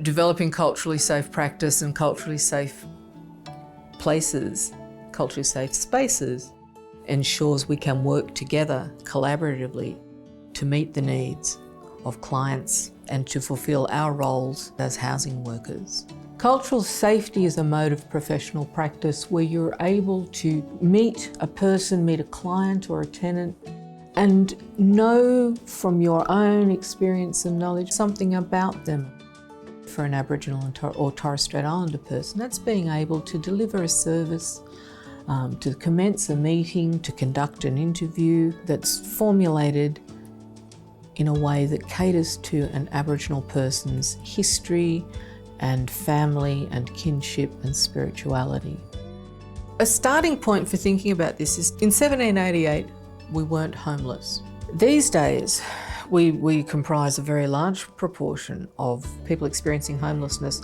Developing culturally safe practice and culturally safe places, culturally safe spaces, ensures we can work together collaboratively to meet the needs of clients and to fulfil our roles as housing workers. Cultural safety is a mode of professional practice where you're able to meet a person, meet a client or a tenant, and know from your own experience and knowledge something about them. For an Aboriginal or Torres Strait Islander person, that's being able to deliver a service, to commence a meeting, to conduct an interview that's formulated in a way that caters to an Aboriginal person's history and family and kinship and spirituality. A starting point for thinking about this is in 1788, we weren't homeless. These days, we comprise a very large proportion of people experiencing homelessness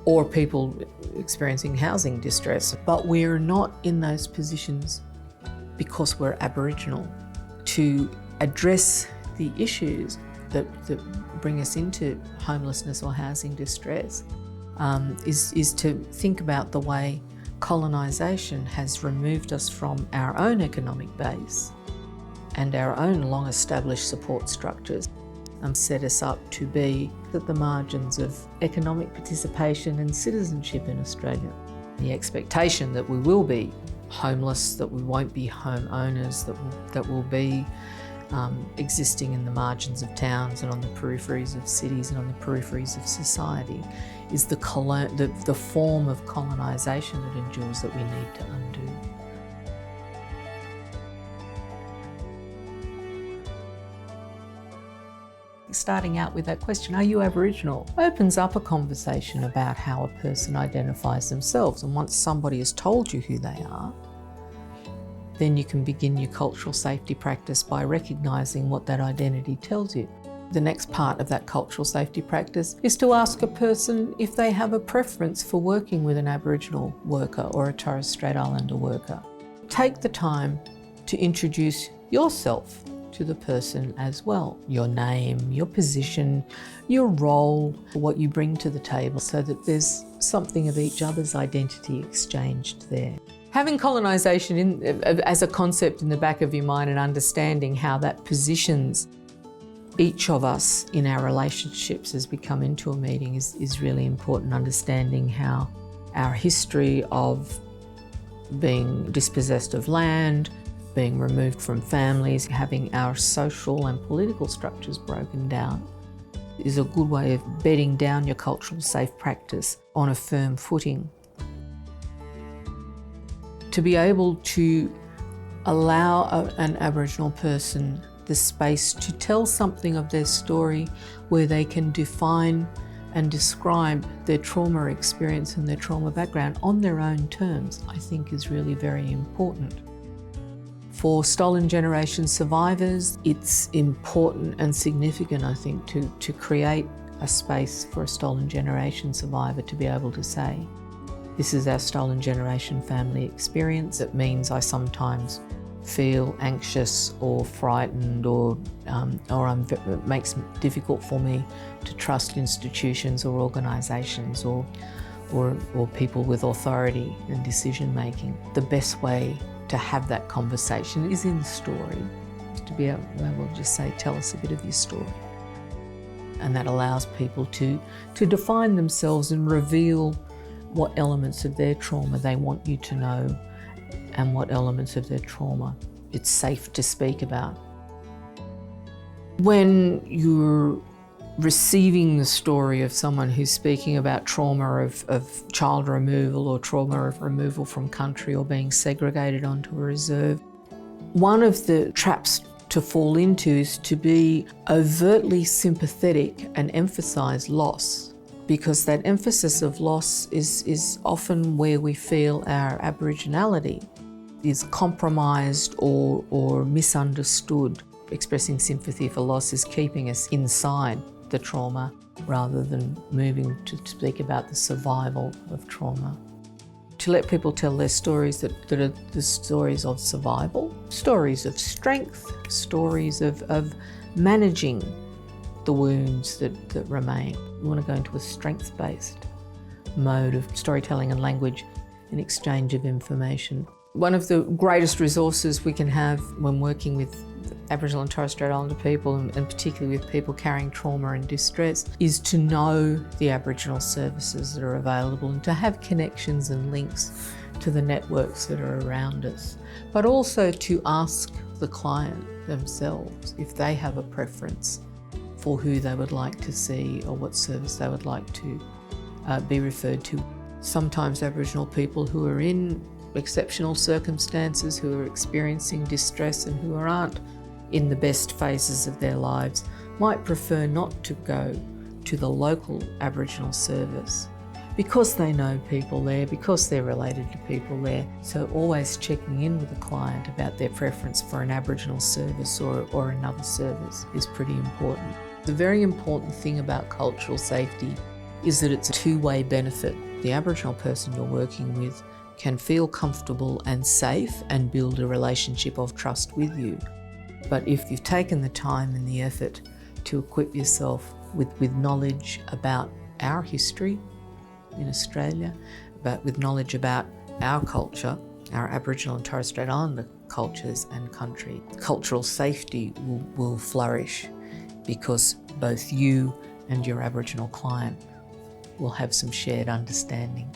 or people experiencing housing distress, but we're not in those positions because we're Aboriginal. To address the issues that bring us into homelessness or housing distress is to think about the way colonisation has removed us from our own economic base and our own long-established support structures and set us up to be at the margins of economic participation and citizenship in Australia. The expectation that we will be homeless, that we won't be homeowners, that will be existing in the margins of towns and on the peripheries of cities and on the peripheries of society is the form of colonisation that endures that we need to undo. Starting out with that question, are you Aboriginal, opens up a conversation about how a person identifies themselves. And once somebody has told you who they are, then you can begin your cultural safety practice by recognising what that identity tells you. The next part of that cultural safety practice is to ask a person if they have a preference for working with an Aboriginal worker or a Torres Strait Islander worker. Take the time to introduce yourself to the person as well. Your name, your position, your role, what you bring to the table, so that there's something of each other's identity exchanged there. Having colonisation as a concept in the back of your mind and understanding how that positions each of us in our relationships as we come into a meeting is really important. Understanding how our history of being dispossessed of land, being removed from families, having our social and political structures broken down is a good way of bedding down your cultural safe practice on a firm footing. To be able to allow an Aboriginal person the space to tell something of their story where they can define and describe their trauma experience and their trauma background on their own terms, I think is really very important. For stolen generation survivors, it's important and significant, I think, to create a space for a stolen generation survivor to be able to say, this is our stolen generation family experience. It means I sometimes feel anxious or frightened or it makes it difficult for me to trust institutions or organisations or people with authority and decision making. The best way to have that conversation is in the story, to be able to just say, tell us a bit of your story. And that allows people to define themselves and reveal what elements of their trauma they want you to know and what elements of their trauma it's safe to speak about. When you're receiving the story of someone who's speaking about trauma of child removal or trauma of removal from country or being segregated onto a reserve, one of the traps to fall into is to be overtly sympathetic and emphasise loss, because that emphasis of loss is often where we feel our Aboriginality is compromised or misunderstood. Expressing sympathy for loss is keeping us inside the trauma rather than moving to speak about the survival of trauma. To let people tell their stories that are the stories of survival, stories of strength, stories of managing the wounds that remain. We want to go into a strengths-based mode of storytelling and language and exchange of information. One of the greatest resources we can have when working with Aboriginal and Torres Strait Islander people, and particularly with people carrying trauma and distress, is to know the Aboriginal services that are available and to have connections and links to the networks that are around us, but also to ask the client themselves if they have a preference for who they would like to see or what service they would like to be referred to. Sometimes Aboriginal people who are in exceptional circumstances, who are experiencing distress and who aren't in the best phases of their lives, might prefer not to go to the local Aboriginal service because they know people there, because they're related to people there. So always checking in with the client about their preference for an Aboriginal service or another service is pretty important. The very important thing about cultural safety is that it's a two-way benefit. The Aboriginal person you're working with can feel comfortable and safe and build a relationship of trust with you. But if you've taken the time and the effort to equip yourself with knowledge about our history in Australia, with knowledge about our culture, our Aboriginal and Torres Strait Islander cultures and country, cultural safety will flourish because both you and your Aboriginal client will have some shared understanding.